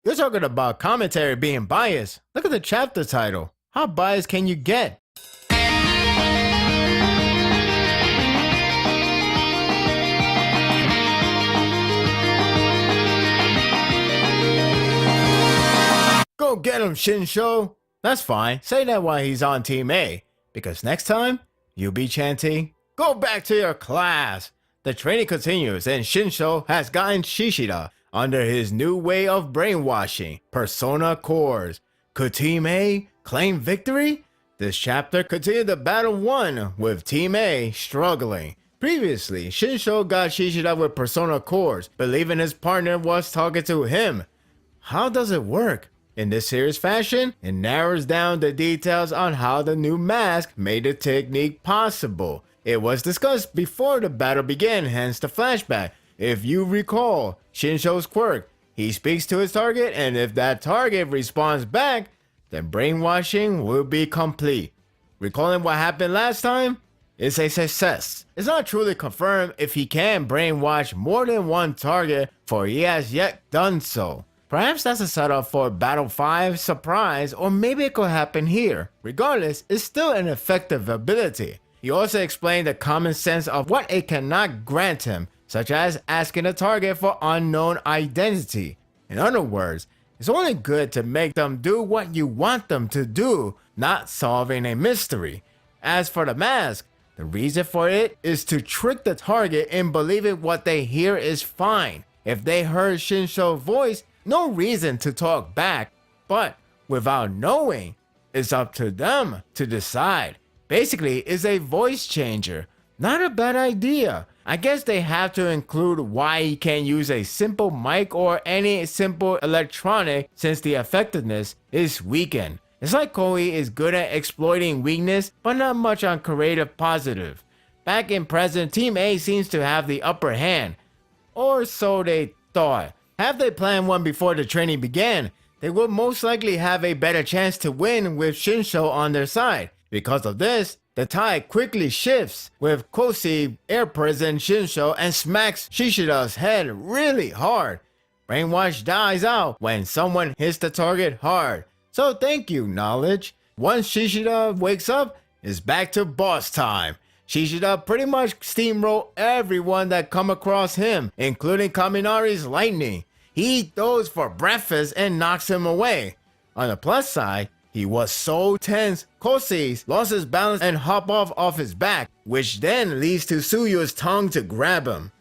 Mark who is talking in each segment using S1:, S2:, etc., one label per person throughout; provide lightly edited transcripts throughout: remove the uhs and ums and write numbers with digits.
S1: You're talking about commentary being biased. Look at the chapter title. How biased can you get? Go get him, Shinso! That's fine, say that while he's on Team A, because next time, you'll be chanting, "Go back to your class!" The training continues and Shinso has gotten Shishida under his new way of brainwashing, Persona Cores. Could Team A claim victory? This chapter continued the battle 1 with Team A struggling. Previously, Shinso got Shishida with Persona Cores, believing his partner was talking to him. How does it work? In this series fashion, it narrows down the details on how the new mask made the technique possible. It was discussed before the battle began, hence the flashback. If you recall Shinso's quirk, he speaks to his target, and if that target responds back, then brainwashing will be complete. Recalling what happened last time is a success. It's not truly confirmed if he can brainwash more than one target, for he has yet done so. Perhaps that's a setup for Battle 5 surprise, or maybe it could happen here. Regardless, it's still an effective ability. He also explained the common sense of what it cannot grant him, such as asking a target for unknown identity. In other words, it's only good to make them do what you want them to do, not solving a mystery. As for the mask, the reason for it is to trick the target in believing what they hear is fine. If they heard Shinso's voice, no reason to talk back, but without knowing, it's up to them to decide. Basically, it's a voice changer. Not a bad idea. I guess they have to include why he can't use a simple mic or any simple electronic since the effectiveness is weakened. It's like Koei is good at exploiting weakness, but not much on creative positive. Back in present, Team A seems to have the upper hand. Or so they thought. Had they planned one before the training began, they would most likely have a better chance to win with Shinso on their side. Because of this, the tide quickly shifts, with Kosi air prison Shinso and smacks Shishida's head really hard. Brainwash dies out when someone hits the target hard. So thank you, knowledge. Once Shishida wakes up, it's back to boss time. Shishida pretty much steamrolled everyone that come across him, including Kaminari's lightning. He eats those for breakfast and knocks him away. On the plus side, he was so tense, Kosi lost his balance and hopped off his back, which then leads to Tsuyo's tongue to grab him.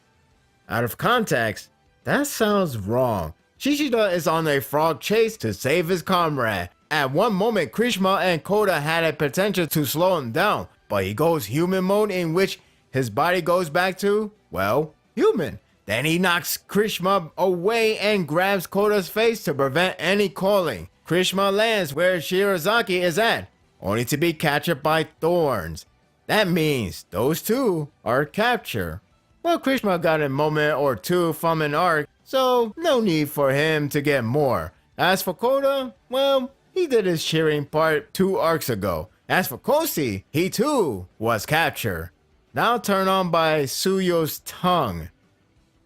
S1: Out of context, that sounds wrong. Shishida is on a frog chase to save his comrade. At one moment, Krishna and Koda had a potential to slow him down, but he goes human mode in which his body goes back to, well, human. Then he knocks Krishna away and grabs Koda's face to prevent any calling. Krishna lands where Shirazaki is at, only to be captured by thorns. That means those two are captured. Well, Krishna got a moment or two from an arc, so no need for him to get more. As for Koda, well, he did his cheering part 2 arcs ago. As for Kosi, he too was captured. Now turned on by Tsuyo's tongue.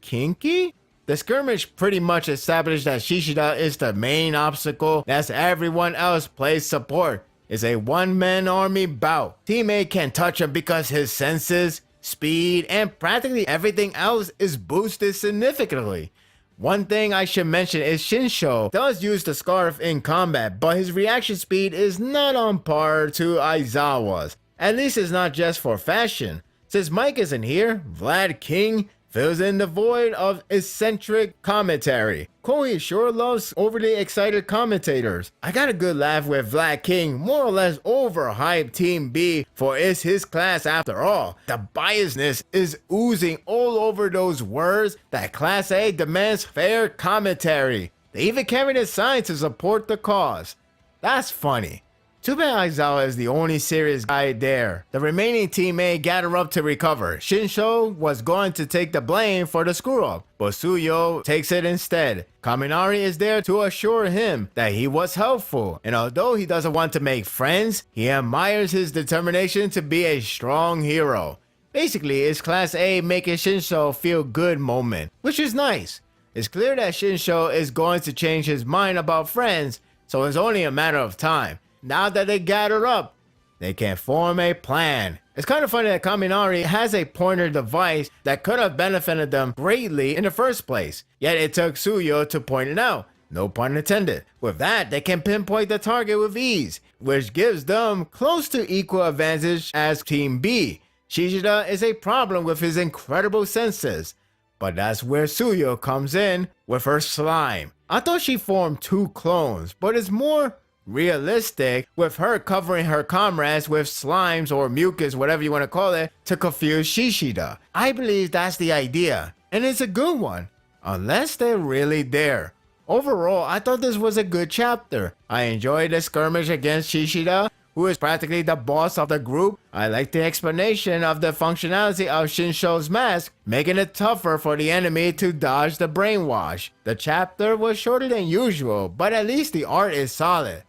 S1: Kinky? The skirmish pretty much established that Shishida is the main obstacle as everyone else plays support. It's a one-man army bout. Team A can't touch him because his senses, speed, and practically everything else is boosted significantly. One thing I should mention is Shinso does use the scarf in combat, but his reaction speed is not on par to Aizawa's. At least it's not just for fashion. Since Mike isn't here, Vlad King fills in the void of eccentric commentary. Koei sure loves overly excited commentators. I got a good laugh with Vlad King more or less overhyped Team B, for it's his class after all. The biasness is oozing all over those words that Class A demands fair commentary. They even carried a sign to support the cause. That's funny. Too bad Aizawa is the only serious guy there. The remaining Team A gather up to recover. Shinso was going to take the blame for the screw-up, but Tsuyo takes it instead. Kaminari is there to assure him that he was helpful, and although he doesn't want to make friends, he admires his determination to be a strong hero. Basically, it's Class A making Shinso feel good moment, which is nice. It's clear that Shinso is going to change his mind about friends, so it's only a matter of time. Now that they gathered up, they can form a plan. It's kind of funny that Kaminari has a pointer device that could have benefited them greatly in the first place, yet it took Tsuyo to point it out. No pun intended. With that, they can pinpoint the target with ease, which gives them close to equal advantage as Team B. Shishida is a problem with his incredible senses, but that's where Tsuyo comes in with her slime. I thought she formed 2 clones, but it's more realistic with her covering her comrades with slimes or mucus, whatever you want to call it, to confuse Shishida. I believe that's the idea, and it's a good one, unless they're really there. Overall, I thought this was a good chapter. I enjoyed the skirmish against Shishida, who is practically the boss of the group. I like the explanation of the functionality of Shinso's mask, making it tougher for the enemy to dodge the brainwash. The chapter was shorter than usual, but at least the art is solid.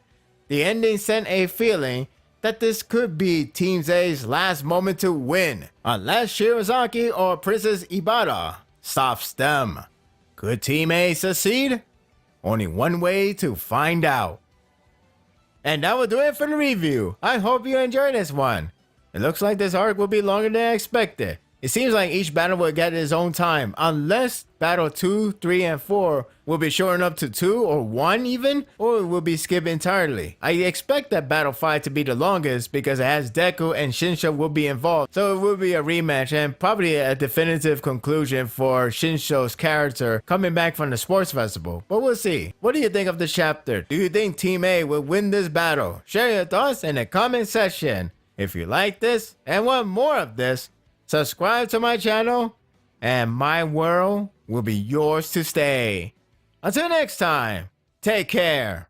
S1: The ending sent a feeling that this could be Team A's last moment to win, unless Shirazaki or Princess Ibara stops them. Could Team A succeed? Only one way to find out. And that will do it for the review. I hope you enjoyed this one. It looks like this arc will be longer than expected. It seems like each battle will get its own time, unless battle 2, 3, and 4 will be shortened up to 2 or 1 even, or it will be skipped entirely. I expect that battle 5 to be the longest because it has Deku and Shinso will be involved, so it will be a rematch and probably a definitive conclusion for Shinso's character coming back from the sports festival. But we'll see. What do you think of the chapter? Do you think Team A will win this battle? Share your thoughts in the comment section. If you like this and want more of this, subscribe to my channel, and my world will be yours to stay. Until next time, take care.